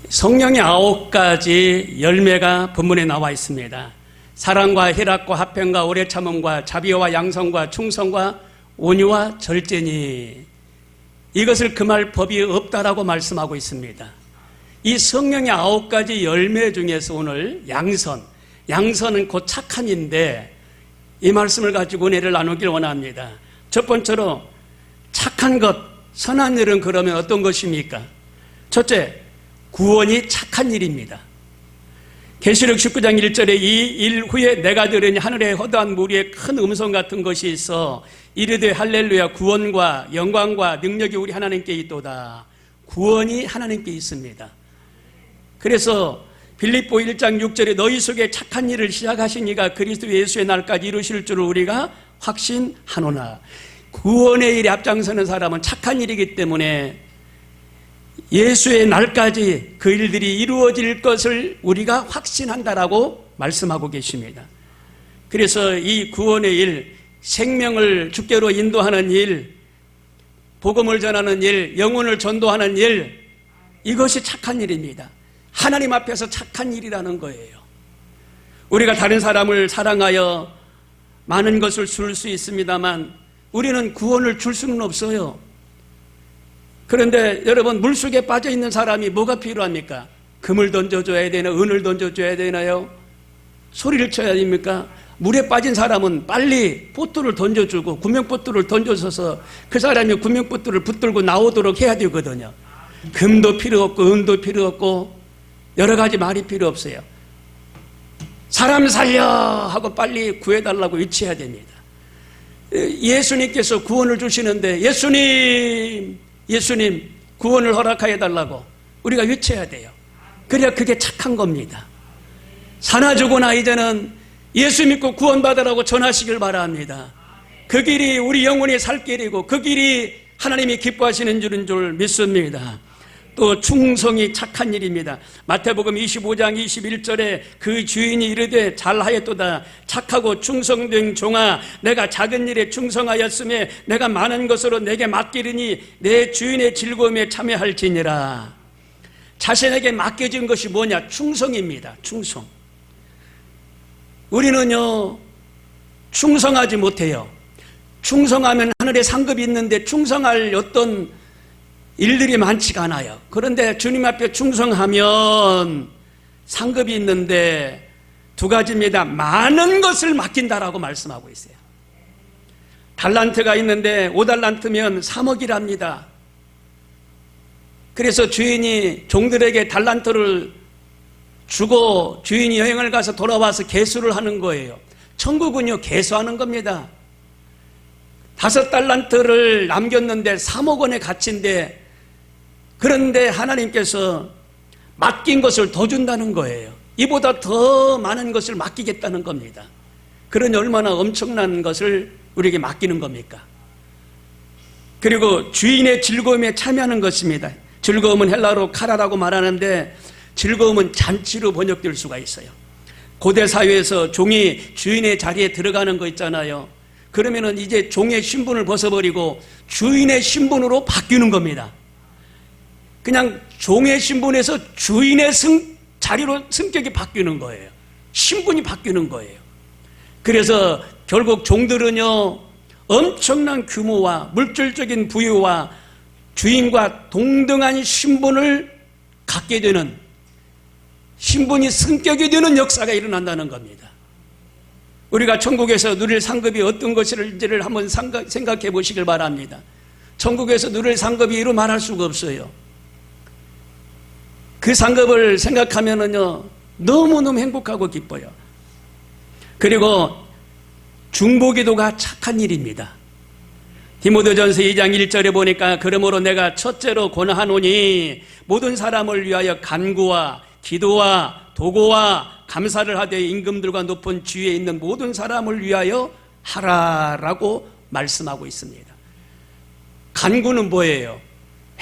성령의 9가지 열매가 본문에 나와 있습니다. 사랑과 희락과 화평과 오래 참음과 자비와 양성과 충성과 온유와 절제니, 이것을 금할 법이 없다라고 말씀하고 있습니다. 이 성령의 9가지 열매 중에서 오늘 양선은 곧 착함인데, 이 말씀을 가지고 은혜를 나누길 원합니다. 첫 번째로 착한 것, 선한 일은 그러면 어떤 것입니까? 첫째, 구원이 착한 일입니다. 계시록 19장 1절에 이 일 후에 내가 들으니 하늘에 허다한 무리의 큰 음성 같은 것이 있어 이르되 할렐루야, 구원과 영광과 능력이 우리 하나님께 있도다. 구원이 하나님께 있습니다. 그래서 빌립보 1장 6절에 너희 속에 착한 일을 시작하신 이가 그리스도 예수의 날까지 이루실 줄을 우리가 확신하노나. 구원의 일에 앞장서는 사람은 착한 일이기 때문에 예수의 날까지 그 일들이 이루어질 것을 우리가 확신한다라고 말씀하고 계십니다. 그래서 이 구원의 일, 생명을 주께로 인도하는 일, 복음을 전하는 일, 영혼을 전도하는 일, 이것이 착한 일입니다. 하나님 앞에서 착한 일이라는 거예요. 우리가 다른 사람을 사랑하여 많은 것을 줄 수 있습니다만 우리는 구원을 줄 수는 없어요. 그런데 여러분, 물속에 빠져 있는 사람이 뭐가 필요합니까? 금을 던져줘야 되나? 은을 던져줘야 되나요? 소리를 쳐야 됩니까? 물에 빠진 사람은 빨리 보트를 던져주고 구명보트를 던져줘서 그 사람이 구명보트를 붙들고 나오도록 해야 되거든요. 금도 필요 없고 은도 필요 없고 여러 가지 말이 필요 없어요. 사람 살려 하고 빨리 구해달라고 외쳐야 됩니다. 예수님께서 구원을 주시는데 예수님 구원을 허락하여 달라고 우리가 외쳐야 돼요. 그래야 그게 착한 겁니다. 사나 죽으나 이제는 예수 믿고 구원받으라고 전하시길 바랍니다. 그 길이 우리 영혼이 살 길이고 그 길이 하나님이 기뻐하시는 줄 믿습니다. 또 충성이 착한 일입니다. 마태복음 25장 21절에 그 주인이 이르되 잘하였도다. 착하고 충성된 종아, 내가 작은 일에 충성하였으며 내가 많은 것으로 내게 맡기르니 내 주인의 즐거움에 참여할지니라. 자신에게 맡겨진 것이 뭐냐? 충성입니다. 충성. 우리는요, 충성하지 못해요. 충성하면 하늘에 상급이 있는데 충성할 어떤 일들이 많지가 않아요. 그런데 주님 앞에 충성하면 상급이 있는데 두 가지입니다. 많은 것을 맡긴다라고 말씀하고 있어요. 달란트가 있는데 5달란트면 3억이랍니다. 그래서 주인이 종들에게 달란트를 주고 주인이 여행을 가서 돌아와서 계수를 하는 거예요. 천국은요, 계수하는 겁니다. 5달란트를 남겼는데 3억 원의 가치인데, 그런데 하나님께서 맡긴 것을 더 준다는 거예요. 이보다 더 많은 것을 맡기겠다는 겁니다. 그러니 얼마나 엄청난 것을 우리에게 맡기는 겁니까? 그리고 주인의 즐거움에 참여하는 것입니다. 즐거움은 헬라어로 카라라고 말하는데 즐거움은 잔치로 번역될 수가 있어요. 고대 사회에서 종이 주인의 자리에 들어가는 거 있잖아요. 그러면은 이제 종의 신분을 벗어버리고 주인의 신분으로 바뀌는 겁니다. 그냥 종의 신분에서 주인의 자리로 성격이 바뀌는 거예요. 신분이 바뀌는 거예요. 그래서 결국 종들은요, 엄청난 규모와 물질적인 부유와 주인과 동등한 신분을 갖게 되는, 신분이 성격이 되는 역사가 일어난다는 겁니다. 우리가 천국에서 누릴 상급이 어떤 것인지를 한번 생각해 보시길 바랍니다. 천국에서 누릴 상급이 이루 말할 수가 없어요. 그 상급을 생각하면은요, 너무너무 행복하고 기뻐요. 그리고 중보기도가 착한 일입니다. 디모데전서 2장 1절에 보니까 그러므로 내가 첫째로 권하노니 모든 사람을 위하여 간구와 기도와 도고와 감사를 하되 임금들과 높은 지위에 있는 모든 사람을 위하여 하라라고 말씀하고 있습니다. 간구는 뭐예요?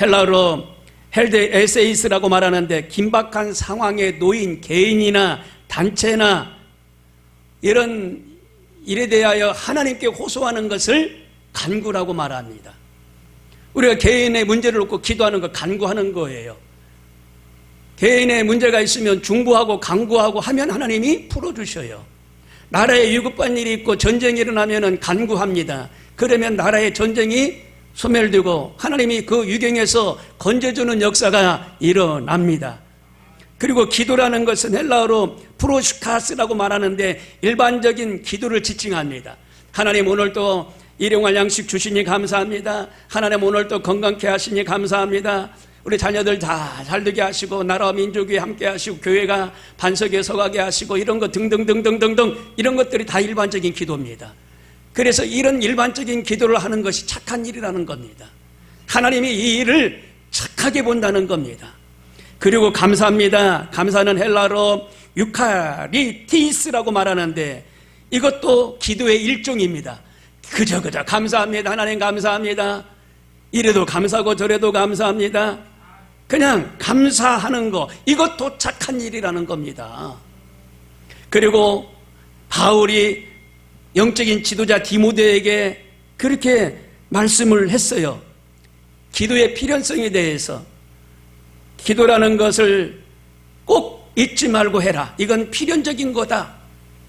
헬라어로 헬데 에세이스라고 말하는데 긴박한 상황에 놓인 개인이나 단체나 이런 일에 대하여 하나님께 호소하는 것을 간구라고 말합니다. 우리가 개인의 문제를 놓고 기도하는 거 간구하는 거예요. 개인의 문제가 있으면 중보하고 간구하고 하면 하나님이 풀어주셔요. 나라에 위급한 일이 있고 전쟁이 일어나면 간구합니다. 그러면 나라의 전쟁이 소멸되고 하나님이 그 위경에서 건져주는 역사가 일어납니다. 그리고 기도라는 것은 헬라어로 프로슈카스라고 말하는데 일반적인 기도를 지칭합니다. 하나님 오늘 또 일용할 양식 주시니 감사합니다. 하나님 오늘 또 건강케 하시니 감사합니다. 우리 자녀들 다 잘되게 하시고 나라와 민족이 함께 하시고 교회가 반석에 서가게 하시고 이런 것 등등등등등등 이런 것들이 다 일반적인 기도입니다. 그래서 이런 일반적인 기도를 하는 것이 착한 일이라는 겁니다. 하나님이 이 일을 착하게 본다는 겁니다. 그리고 감사합니다. 감사는 헬라어로 유카리티스라고 말하는데 이것도 기도의 일종입니다. 그저 감사합니다. 하나님 감사합니다. 이래도 감사하고 저래도 감사합니다. 그냥 감사하는 거 이것도 착한 일이라는 겁니다. 그리고 바울이 영적인 지도자 디모데에게 그렇게 말씀을 했어요. 기도의 필연성에 대해서 기도라는 것을 꼭 잊지 말고 해라. 이건 필연적인 거다.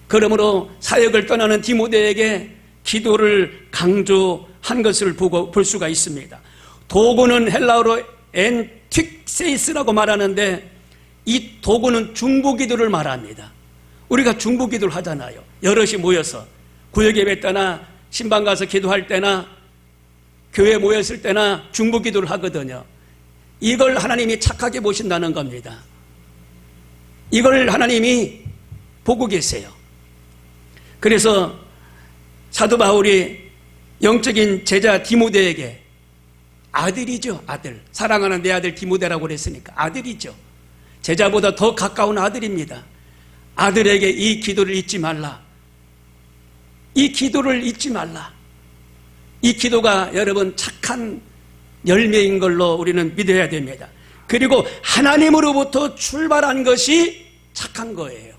그러므로 사역을 떠나는 디모데에게 기도를 강조한 것을 볼 수가 있습니다. 도구는 헬라어로 엔틱세이스라고 말하는데 이 도구는 중보기도를 말합니다. 우리가 중보기도를 하잖아요. 여럿이 모여서 구역예배 때나 신방 가서 기도할 때나 교회 모였을 때나 중보기도를 하거든요. 이걸 하나님이 착하게 보신다는 겁니다. 이걸 하나님이 보고 계세요. 그래서 사도 바울이 영적인 제자 디모데에게 아들이죠. 아들. 사랑하는 내 아들 디모데라고 그랬으니까 아들이죠. 제자보다 더 가까운 아들입니다. 아들에게 이 기도를 잊지 말라. 이 기도를 잊지 말라. 이 기도가 여러분 착한 열매인 걸로 우리는 믿어야 됩니다. 그리고 하나님으로부터 출발한 것이 착한 거예요.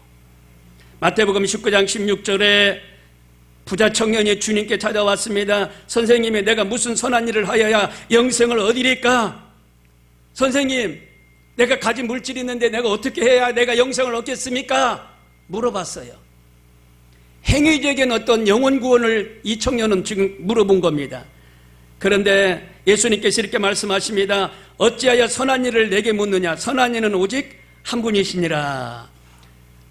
마태복음 19장 16절에 부자 청년이 주님께 찾아왔습니다. 선생님이 내가 무슨 선한 일을 하여야 영생을 얻으리까? 선생님, 내가 가진 물질이 있는데 내가 어떻게 해야 내가 영생을 얻겠습니까? 물어봤어요. 행위적인 어떤 영혼 구원을 이 청년은 지금 물어본 겁니다. 그런데 예수님께서 이렇게 말씀하십니다. 어찌하여 선한 일을 내게 묻느냐? 선한 이는 오직 한 분이시니라.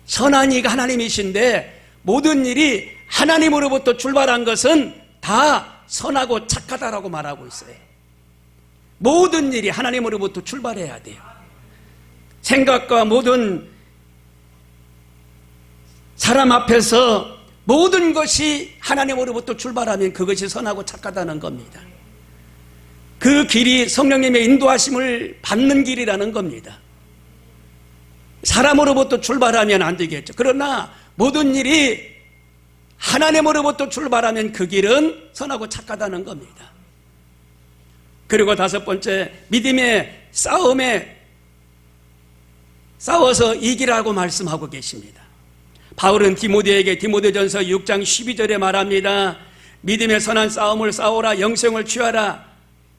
선한 이가 하나님이신데 모든 일이 하나님으로부터 출발한 것은 다 선하고 착하다라고 말하고 있어요. 모든 일이 하나님으로부터 출발해야 돼요. 생각과 모든 사람 앞에서 모든 것이 하나님으로부터 출발하면 그것이 선하고 착하다는 겁니다. 그 길이 성령님의 인도하심을 받는 길이라는 겁니다. 사람으로부터 출발하면 안 되겠죠. 그러나 모든 일이 하나님으로부터 출발하면 그 길은 선하고 착하다는 겁니다. 그리고 다섯 번째, 믿음의 싸움에 싸워서 이기라고 말씀하고 계십니다. 바울은 디모데에게 디모데전서 6장 12절에 말합니다. 믿음의 선한 싸움을 싸우라. 영생을 취하라.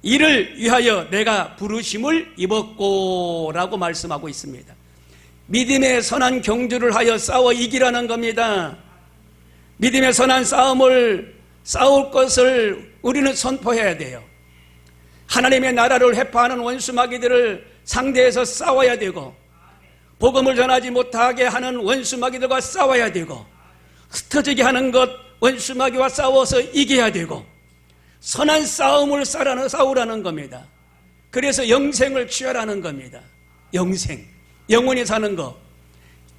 이를 위하여 내가 부르심을 입었고 라고 말씀하고 있습니다. 믿음의 선한 경주를 하여 싸워 이기라는 겁니다. 믿음의 선한 싸움을 싸울 것을 우리는 선포해야 돼요. 하나님의 나라를 회파하는 원수 마귀들을 상대해서 싸워야 되고, 복음을 전하지 못하게 하는 원수 마귀들과 싸워야 되고, 흩어지게 하는 것 원수 마귀와 싸워서 이겨야 되고, 선한 싸움을 싸우라는 겁니다. 그래서 영생을 취하라는 겁니다. 영생, 영원히 사는 것.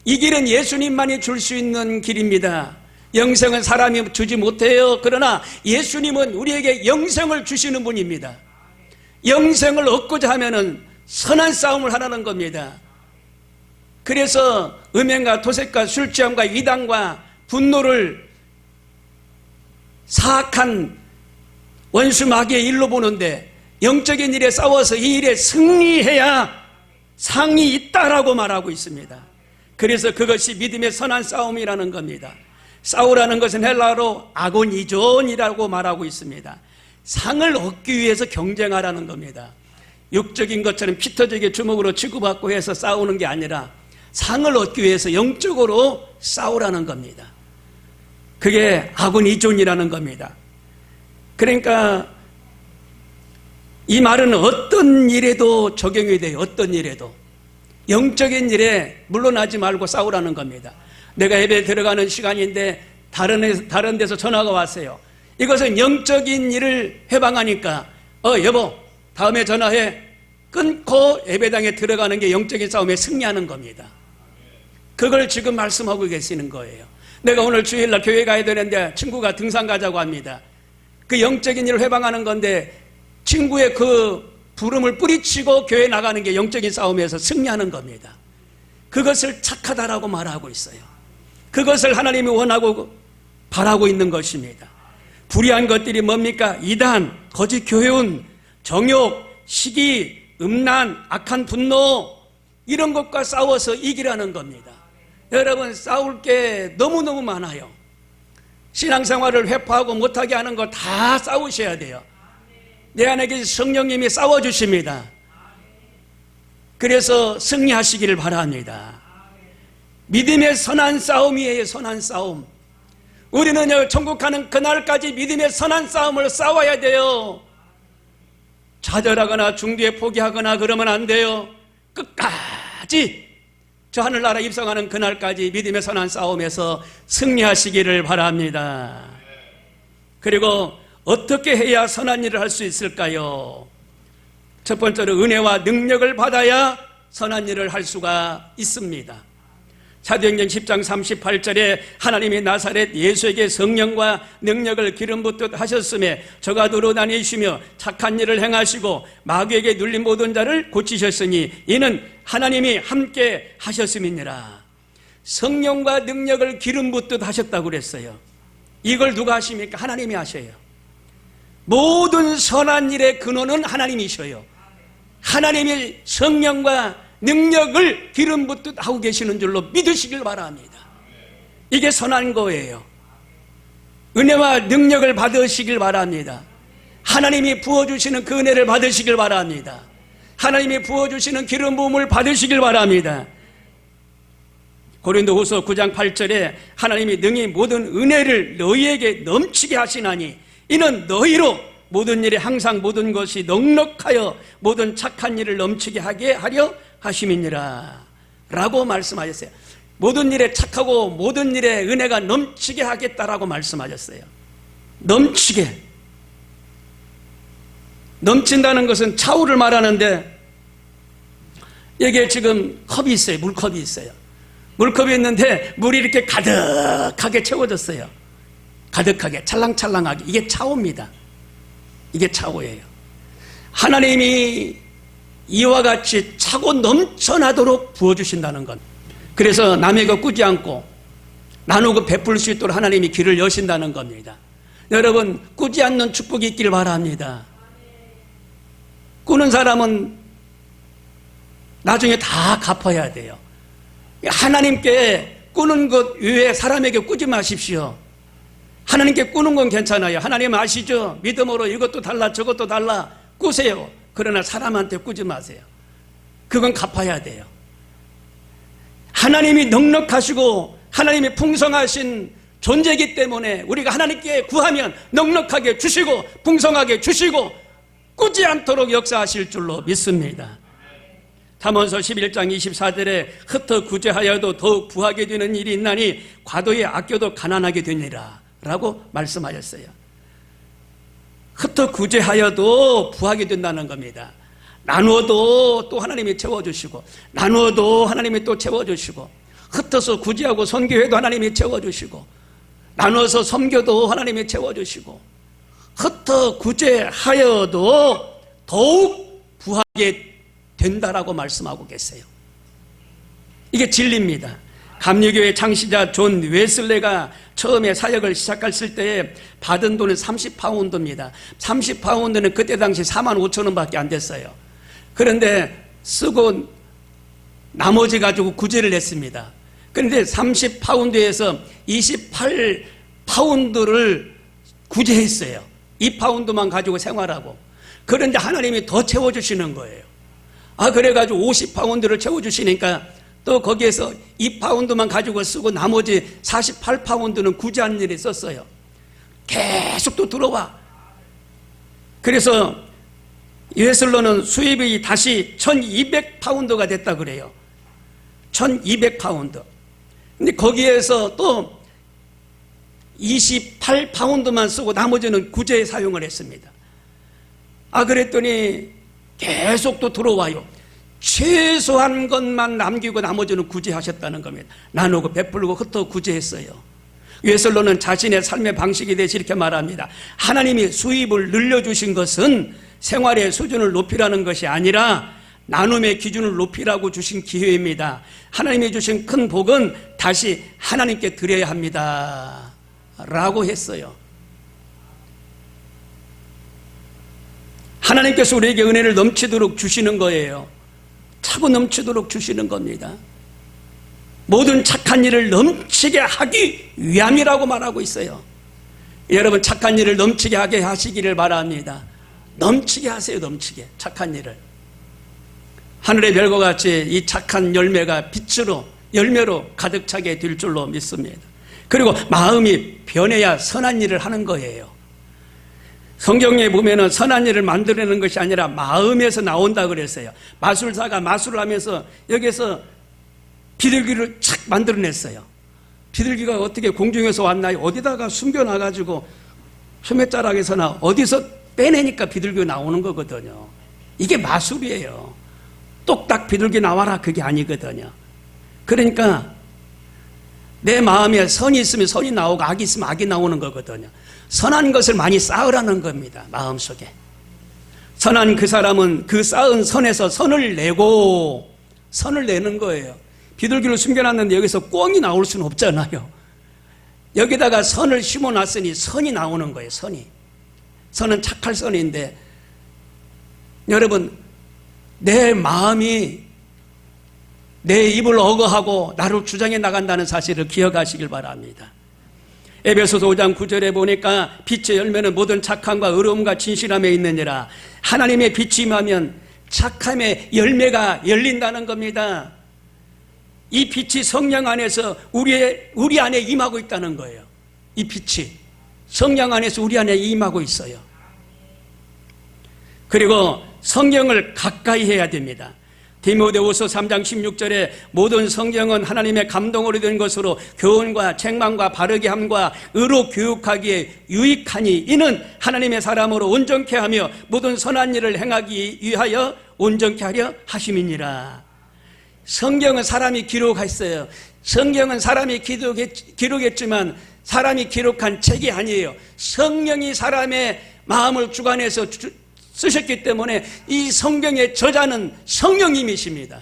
이 길은 예수님만이 줄 수 있는 길입니다. 영생은 사람이 주지 못해요. 그러나 예수님은 우리에게 영생을 주시는 분입니다. 영생을 얻고자 하면은 선한 싸움을 하라는 겁니다. 그래서 음행과 토색과 술취함과 이단과 분노를 사악한 원수 마귀의 일로 보는데, 영적인 일에 싸워서 이 일에 승리해야 상이 있다라고 말하고 있습니다. 그래서 그것이 믿음의 선한 싸움이라는 겁니다. 싸우라는 것은 헬라어로 아고니존이라고 말하고 있습니다. 상을 얻기 위해서 경쟁하라는 겁니다. 육적인 것처럼 피터지게 주먹으로 치고받고 해서 싸우는 게 아니라 상을 얻기 위해서 영적으로 싸우라는 겁니다. 그게 아군 이존이라는 겁니다. 그러니까 이 말은 어떤 일에도 적용이 돼요. 어떤 일에도. 영적인 일에 물러나지 말고 싸우라는 겁니다. 내가 예배 들어가는 시간인데 다른 데서 전화가 왔어요. 이것은 영적인 일을 해방하니까 여보 다음에 전화해. 끊고 예배당에 들어가는 게 영적인 싸움에 승리하는 겁니다. 그걸 지금 말씀하고 계시는 거예요. 내가 오늘 주일날 교회 가야 되는데 친구가 등산 가자고 합니다. 그 영적인 일을 해방하는 건데 친구의 그 부름을 뿌리치고 교회 나가는 게 영적인 싸움에서 승리하는 겁니다. 그것을 착하다라고 말하고 있어요. 그것을 하나님이 원하고 바라고 있는 것입니다. 불의한 것들이 뭡니까? 이단, 거짓 교훈, 정욕, 시기, 음란, 악한 분노 이런 것과 싸워서 이기라는 겁니다. 여러분 싸울 게 너무너무 많아요. 신앙생활을 회포하고 못하게 하는 거 다 싸우셔야 돼요. 내 안에 계신 성령님이 싸워주십니다. 그래서 승리하시기를 바랍니다. 믿음의 선한 싸움이에요. 선한 싸움. 우리는 천국 가는 그날까지 믿음의 선한 싸움을 싸워야 돼요. 좌절하거나 중도에 포기하거나 그러면 안 돼요. 끝까지 저 하늘나라 입성하는 그날까지 믿음의 선한 싸움에서 승리하시기를 바랍니다. 그리고 어떻게 해야 선한 일을 할 수 있을까요? 첫 번째로 은혜와 능력을 받아야 선한 일을 할 수가 있습니다. 사도행전 10장 38절에 하나님이 나사렛 예수에게 성령과 능력을 기름 붓듯 하셨음에 저가 도로 다니시며 착한 일을 행하시고 마귀에게 눌린 모든 자를 고치셨으니 이는 하나님이 함께 하셨음이니라. 성령과 능력을 기름 붓듯 하셨다고 그랬어요. 이걸 누가 하십니까? 하나님이 하셔요. 모든 선한 일의 근원은 하나님이셔요. 하나님이 성령과 능력을 기름 붓듯 하고 계시는 줄로 믿으시길 바랍니다. 이게 선한 거예요. 은혜와 능력을 받으시길 바랍니다. 하나님이 부어주시는 그 은혜를 받으시길 바랍니다. 하나님이 부어주시는 기름 부음을 받으시길 바랍니다. 고린도후서 9장 8절에 하나님이 능히 모든 은혜를 너희에게 넘치게 하시나니 이는 너희로 모든 일에 항상 모든 것이 넉넉하여 모든 착한 일을 넘치게 하게 하려 하심이니라 라고 말씀하셨어요. 모든 일에 착하고 모든 일에 은혜가 넘치게 하겠다라고 말씀하셨어요. 넘치게. 넘친다는 것은 차후를 말하는데 여기에 지금 컵이 있어요. 물컵이 있어요. 물컵이 있는데 물이 이렇게 가득하게 채워졌어요. 가득하게 찰랑찰랑하게. 이게 차후입니다. 이게 차후예요. 하나님이 이와 같이 차고 넘쳐나도록 부어주신다는 것. 그래서 남에게 꾸지 않고 나누고 베풀 수 있도록 하나님이 길을 여신다는 겁니다. 여러분 꾸지 않는 축복이 있길 바랍니다. 꾸는 사람은 나중에 다 갚아야 돼요. 하나님께 꾸는 것 외에 사람에게 꾸지 마십시오. 하나님께 꾸는 건 괜찮아요. 하나님 아시죠? 믿음으로 이것도 달라 저것도 달라 꾸세요. 그러나 사람한테 꾸지 마세요. 그건 갚아야 돼요. 하나님이 넉넉하시고 하나님이 풍성하신 존재이기 때문에 우리가 하나님께 구하면 넉넉하게 주시고 풍성하게 주시고 꾸지 않도록 역사하실 줄로 믿습니다. 잠언서 11장 24절에 흩어 구제하여도 더욱 부하게 되는 일이 있나니 과도에 아껴도 가난하게 되니라 라고 말씀하셨어요. 흩어 구제하여도 부하게 된다는 겁니다. 나누어도 또 하나님이 채워주시고 나누어도 하나님이 또 채워주시고 흩어서 구제하고 선교해도 하나님이 채워주시고 나눠서 섬겨도 하나님이 채워주시고 흩어 구제하여도 더욱 부하게 된다라고 말씀하고 계세요. 이게 진리입니다. 감리교회 창시자 존 웨슬레가 처음에 사역을 시작했을 때 받은 돈은 30파운드입니다. 30파운드는 그때 당시 45,000원밖에 안 됐어요. 그런데 쓰고 나머지 가지고 구제를 했습니다. 그런데 30파운드에서 28파운드를 구제했어요. 2파운드만 가지고 생활하고. 그런데 하나님이 더 채워주시는 거예요. 그래가지고 50파운드를 채워주시니까 또 거기에서 2파운드만 가지고 쓰고 나머지 48파운드는 구제하는 일에 썼어요. 계속 또 들어와. 그래서 예슬로는 수입이 다시 1200파운드가 됐다 그래요. 1200파운드. 근데 거기에서 또 28파운드만 쓰고 나머지는 구제에 사용을 했습니다. 그랬더니 계속 또 들어와요. 최소한 것만 남기고 나머지는 구제하셨다는 겁니다. 나누고 베풀고 흩어 구제했어요. 예슬로는 자신의 삶의 방식에 대해서 이렇게 말합니다. 하나님이 수입을 늘려주신 것은 생활의 수준을 높이라는 것이 아니라 나눔의 기준을 높이라고 주신 기회입니다. 하나님이 주신 큰 복은 다시 하나님께 드려야 합니다 라고 했어요. 하나님께서 우리에게 은혜를 넘치도록 주시는 거예요. 차고 넘치도록 주시는 겁니다. 모든 착한 일을 넘치게 하기 위함이라고 말하고 있어요. 여러분, 착한 일을 넘치게 하게 하시기를 바랍니다. 넘치게 하세요. 넘치게 착한 일을. 하늘의 별과 같이 이 착한 열매가 빛으로 열매로 가득 차게 될 줄로 믿습니다. 그리고 마음이 변해야 선한 일을 하는 거예요. 성경에 보면은 선한 일을 만들어내는 것이 아니라 마음에서 나온다 그랬어요. 마술사가 마술을 하면서 여기서 비둘기를 착 만들어냈어요. 비둘기가 어떻게 공중에서 왔나요? 어디다가 숨겨놔가지고 소매자락에서나 어디서 빼내니까 비둘기가 나오는 거거든요. 이게 마술이에요. 똑딱 비둘기 나와라 그게 아니거든요. 그러니까 내 마음에 선이 있으면 선이 나오고 악이 있으면 악이 나오는 거거든요. 선한 것을 많이 쌓으라는 겁니다. 마음속에. 선한 그 사람은 그 쌓은 선에서 선을 내고 선을 내는 거예요. 비둘기를 숨겨놨는데 여기서 꿩이 나올 수는 없잖아요. 여기다가 선을 심어놨으니 선이 나오는 거예요. 선이. 선은 착할 선인데 여러분, 내 마음이 내 입을 어거하고 나를 주장해 나간다는 사실을 기억하시길 바랍니다. 에베소서 5장 9절에 보니까 빛의 열매는 모든 착함과 의로움과 진실함에 있느니라. 하나님의 빛이 임하면 착함의 열매가 열린다는 겁니다. 이 빛이 성령 안에서 우리 안에 임하고 있다는 거예요. 이 빛이 성령 안에서 우리 안에 임하고 있어요. 그리고 성경을 가까이 해야 됩니다. 디모데후서 3장 16절에 모든 성경은 하나님의 감동으로 된 것으로 교훈과 책망과 바르게 함과 의로 교육하기에 유익하니 이는 하나님의 사람으로 온전케 하며 모든 선한 일을 행하기 위하여 온전케 하려 하심이니라. 성경은 사람이 기록했어요. 성경은 사람이 기록했지만 사람이 기록한 책이 아니에요. 성령이 사람의 마음을 주관해서 쓰셨기 때문에 이 성경의 저자는 성령님이십니다.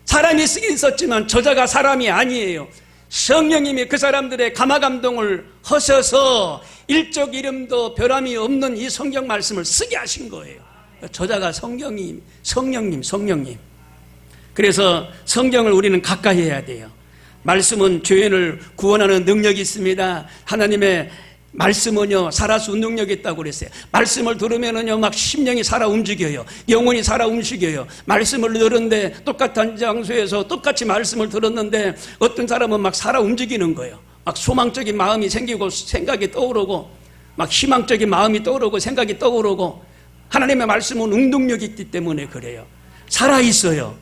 사람이 쓰긴 썼지만 저자가 사람이 아니에요. 성령님이 그 사람들의 감화감동을 하셔서 일적 이름도 변함이 없는 이 성경 말씀을 쓰게 하신 거예요. 저자가 성령님. 그래서 성경을 우리는 가까이 해야 돼요. 말씀은 죄인을 구원하는 능력이 있습니다. 하나님의 말씀은요, 살아서 능력이 있다고 그랬어요. 말씀을 들으면은요, 막 심령이 살아 움직여요. 영혼이 살아 움직여요. 말씀을 들었는데, 똑같은 장소에서 똑같이 말씀을 들었는데, 어떤 사람은 막 살아 움직이는 거예요. 막 소망적인 마음이 생기고, 생각이 떠오르고, 막 희망적인 마음이 떠오르고, 생각이 떠오르고, 하나님의 말씀은 능동력이 있기 때문에 그래요. 살아있어요.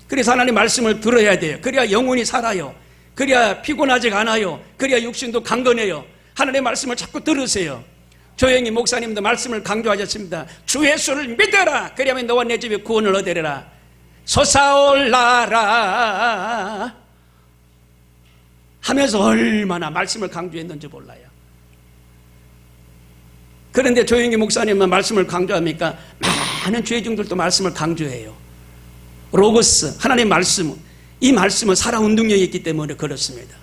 그래서 하나님 말씀을 들어야 돼요. 그래야 영혼이 살아요. 그래야 피곤하지 않아요. 그래야 육신도 강건해요. 하나님의 말씀을 자꾸 들으세요. 조영희 목사님도 말씀을 강조하셨습니다. 주 예수를 믿어라. 그러면 너와 내 집에 구원을 얻으리라. 솟아올라라 하면서 얼마나 말씀을 강조했는지 몰라요. 그런데 조영희 목사님은 말씀을 강조합니까? 많은 죄중들도 말씀을 강조해요. 로고스, 하나님의 말씀, 이 말씀은 살아온 능력이 있기 때문에 그렇습니다.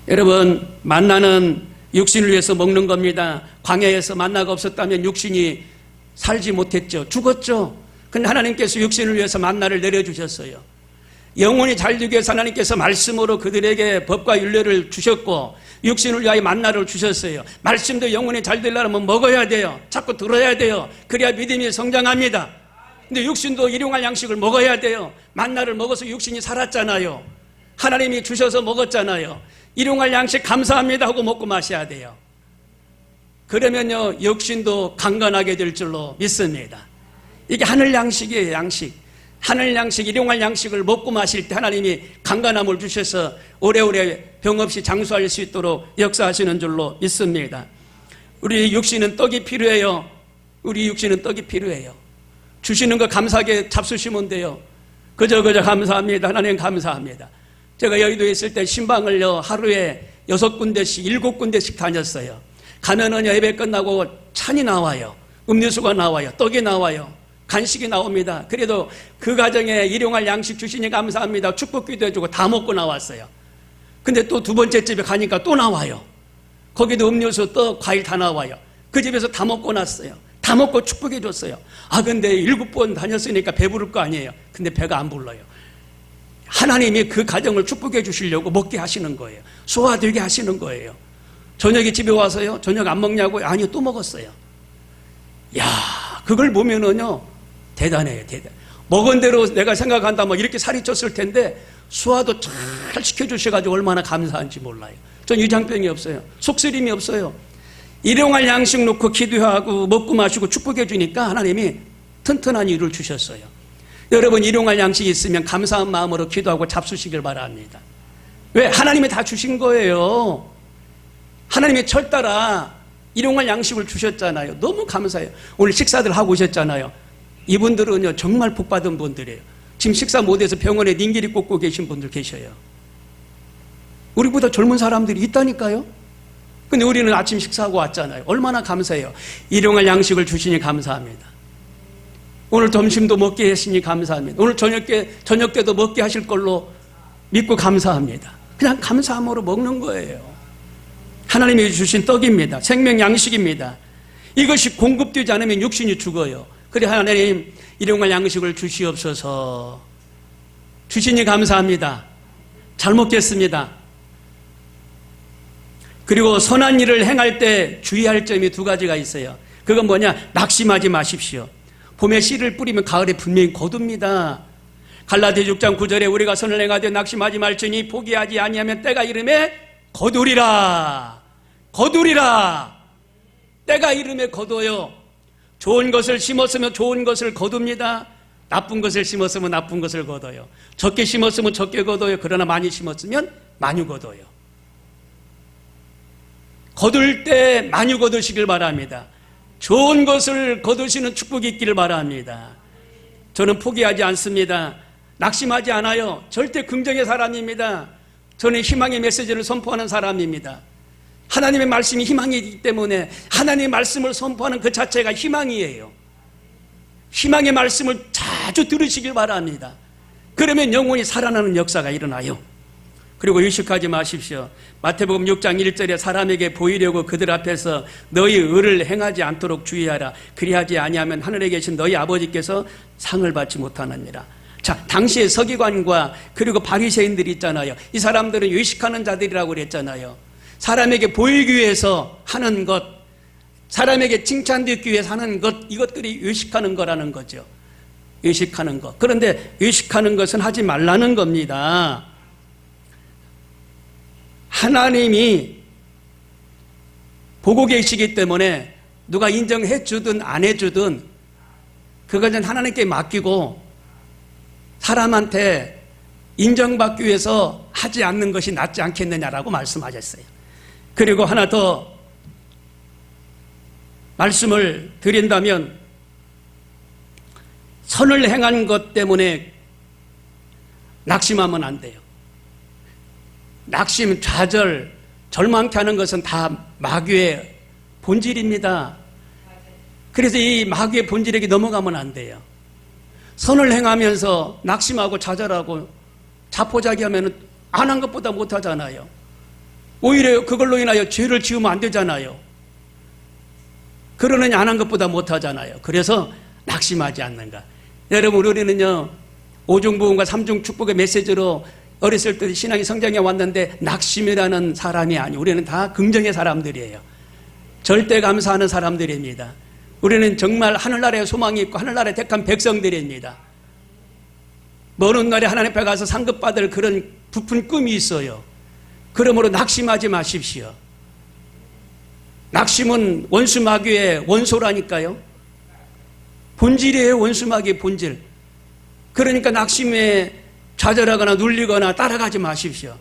여러분, 만나는 육신을 위해서 먹는 겁니다. 광야에서 만나가 없었다면 육신이 살지 못했죠. 죽었죠. 근데 하나님께서 육신을 위해서 만나를 내려주셨어요. 영혼이 잘 되기 위해서 하나님께서 말씀으로 그들에게 법과 윤례를 주셨고 육신을 위하여 만나를 주셨어요. 말씀도 영혼이 잘 되려면 먹어야 돼요. 자꾸 들어야 돼요. 그래야 믿음이 성장합니다. 근데 육신도 일용할 양식을 먹어야 돼요. 만나를 먹어서 육신이 살았잖아요. 하나님이 주셔서 먹었잖아요. 일용할 양식 감사합니다 하고 먹고 마셔야 돼요. 그러면요 육신도 강건하게 될 줄로 믿습니다. 이게 하늘 양식이에요. 양식. 하늘 양식, 일용할 양식을 먹고 마실 때 하나님이 강건함을 주셔서 오래오래 병 없이 장수할 수 있도록 역사하시는 줄로 믿습니다. 우리 육신은 떡이 필요해요. 우리 육신은 떡이 필요해요. 주시는 거 감사하게 잡수시면 돼요. 그저 감사합니다. 하나님 감사합니다. 제가 여의도에 있을 때 신방을요 하루에 6군데씩 7군데씩 다녔어요. 가면은 예배 끝나고 찬이 나와요. 음료수가 나와요. 떡이 나와요. 간식이 나옵니다. 그래도 그 가정에 일용할 양식 주시니 감사합니다. 축복기도 해주고 다 먹고 나왔어요. 근데 또 두 번째 집에 가니까 또 나와요. 거기도 음료수, 떡, 과일 다 나와요. 그 집에서 다 먹고 났어요. 다 먹고 축복해 줬어요. 근데 7번 다녔으니까 배부를 거 아니에요. 근데 배가 안 불러요. 하나님이 그 가정을 축복해 주시려고 먹게 하시는 거예요. 소화되게 하시는 거예요. 저녁에 집에 와서요. 저녁 안 먹냐고요? 아니요, 또 먹었어요. 그걸 보면은요. 대단해요. 먹은 대로 내가 생각한다면 이렇게 살이 쪘을 텐데 소화도 잘 시켜주셔가지고 얼마나 감사한지 몰라요. 전 위장병이 없어요. 속쓰림이 없어요. 일용할 양식 놓고 기도하고 먹고 마시고 축복해 주니까 하나님이 튼튼한 일을 주셨어요. 여러분 일용할 양식이 있으면 감사한 마음으로 기도하고 잡수시길 바랍니다. 왜? 하나님이 다 주신 거예요. 하나님이 철따라 일용할 양식을 주셨잖아요. 너무 감사해요. 오늘 식사들 하고 오셨잖아요. 이분들은요 정말 복받은 분들이에요. 지금 식사 못해서 병원에 닝기리 꽂고 계신 분들 계셔요. 우리보다 젊은 사람들이 있다니까요. 근데 우리는 아침 식사하고 왔잖아요. 얼마나 감사해요. 일용할 양식을 주시니 감사합니다. 오늘 점심도 먹게 하시니 감사합니다. 오늘 저녁 때도 먹게 하실 걸로 믿고 감사합니다. 그냥 감사함으로 먹는 거예요. 하나님이 주신 떡입니다. 생명 양식입니다. 이것이 공급되지 않으면 육신이 죽어요. 그래 하나님 일용할 양식을 주시옵소서. 주시니 감사합니다. 잘 먹겠습니다. 그리고 선한 일을 행할 때 주의할 점이 2가지가 있어요. 그건 뭐냐? 낙심하지 마십시오. 봄에 씨를 뿌리면 가을에 분명히 거둡니다. 갈라디아 6장 9절에 우리가 선을 행하되 낙심하지 말지니 포기하지 아니하면 때가 이름에 거두리라. 거두리라. 때가 이름에 거둬요. 좋은 것을 심었으면 좋은 것을 거둡니다. 나쁜 것을 심었으면 나쁜 것을 거둬요. 적게 심었으면 적게 거둬요. 그러나 많이 심었으면 많이 거둬요. 거둘 때 많이 거두시길 바랍니다. 좋은 것을 거두시는 축복이 있기를 바랍니다. 저는 포기하지 않습니다. 낙심하지 않아요. 절대 긍정의 사람입니다. 저는 희망의 메시지를 선포하는 사람입니다. 하나님의 말씀이 희망이기 때문에 하나님의 말씀을 선포하는 그 자체가 희망이에요. 희망의 말씀을 자주 들으시길 바랍니다. 그러면 영혼이 살아나는 역사가 일어나요. 그리고 의식하지 마십시오. 마태복음 6장 1절에 사람에게 보이려고 그들 앞에서 너희 의를 행하지 않도록 주의하라. 그리하지 아니하면 하늘에 계신 너희 아버지께서 상을 받지 못하느니라. 자, 당시의 서기관과 그리고 바리새인들이 있잖아요. 이 사람들은 의식하는 자들이라고 그랬잖아요. 사람에게 보이기 위해서 하는 것, 사람에게 칭찬받기 위해서 하는 것, 이것들이 의식하는 거라는 거죠. 의식하는 것. 그런데 의식하는 것은 하지 말라는 겁니다. 하나님이 보고 계시기 때문에 누가 인정해 주든 안 해주든 그것은 하나님께 맡기고 사람한테 인정받기 위해서 하지 않는 것이 낫지 않겠느냐라고 말씀하셨어요. 그리고 하나 더 말씀을 드린다면 선을 행한 것 때문에 낙심하면 안 돼요. 낙심, 좌절, 절망케 하는 것은 다 마귀의 본질입니다. 그래서 이 마귀의 본질에게 넘어가면 안 돼요. 선을 행하면서 낙심하고 좌절하고 자포자기하면 안 한 것보다 못하잖아요. 오히려 그걸로 인하여 죄를 지으면 안 되잖아요. 그러느니 안 한 것보다 못하잖아요. 그래서 낙심하지 않는가. 여러분, 우리는요 오중부흥과 삼중 축복의 메시지로 어렸을 때 신앙이 성장해 왔는데 낙심이라는 사람이 아니고 우리는 다 긍정의 사람들이에요. 절대 감사하는 사람들입니다. 우리는 정말 하늘나라에 소망이 있고 하늘나라에 택한 백성들입니다. 먼 훗날에 하나님 앞에 가서 상급받을 그런 부푼 꿈이 있어요. 그러므로 낙심하지 마십시오. 낙심은 원수 마귀의 원소라니까요. 본질이에요. 원수 마귀의 본질. 그러니까 낙심에 좌절하거나 눌리거나 따라가지 마십시오.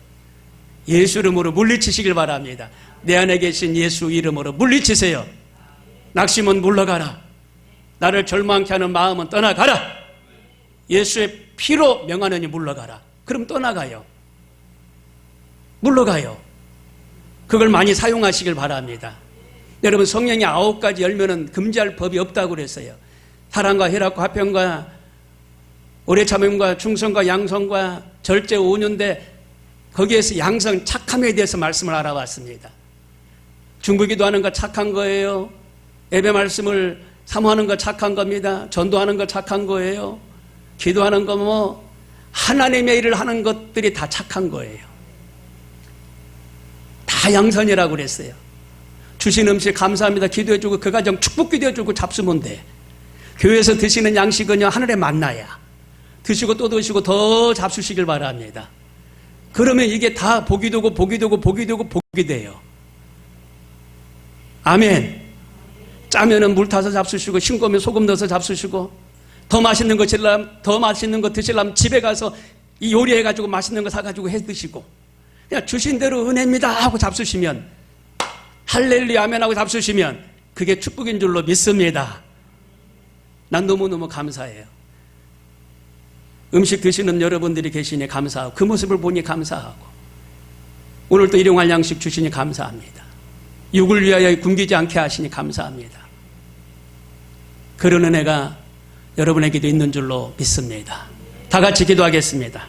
예수 이름으로 물리치시길 바랍니다. 내 안에 계신 예수 이름으로 물리치세요. 낙심은 물러가라. 나를 절망케 하는 마음은 떠나가라. 예수의 피로 명하느니 물러가라. 그럼 떠나가요. 물러가요. 그걸 많이 사용하시길 바랍니다. 여러분, 성령의 9가지 열매는 금지할 법이 없다고 그랬어요. 사랑과 희락과 화평과 오래 참음과 충성과 양성과 절제 온유인데 거기에서 양성, 착함에 대해서 말씀을 알아봤습니다. 중보기도하는 거 착한 거예요. 예배 말씀을 사모하는 거 착한 겁니다. 전도하는 거 착한 거예요. 기도하는 거 뭐 하나님의 일을 하는 것들이 다 착한 거예요. 다 양선이라고 그랬어요. 주신 음식 감사합니다. 기도해주고 그 가정 축복 기도해주고 잡수면 돼. 교회에서 드시는 양식은요 하늘의 만나야. 드시고 또 드시고 더 잡수시길 바랍니다. 그러면 이게 다 복이 되고 복이 되고 복이 되고 복이 돼요. 아멘. 짜면은 물 타서 잡수시고 싱거우면 소금 넣어서 잡수시고 더 맛있는 거 드시려면 집에 가서 이 요리해가지고 맛있는 거 사가지고 해 드시고 그냥 주신 대로 은혜입니다 하고 잡수시면 할렐루야 아멘 하고 잡수시면 그게 축복인 줄로 믿습니다. 난 너무너무 감사해요. 음식 드시는 여러분들이 계시니 감사하고 그 모습을 보니 감사하고 오늘 또 일용할 양식 주시니 감사합니다. 육을 위하여 굶기지 않게 하시니 감사합니다. 그런 은혜가 여러분에게도 있는 줄로 믿습니다. 다 같이 기도하겠습니다.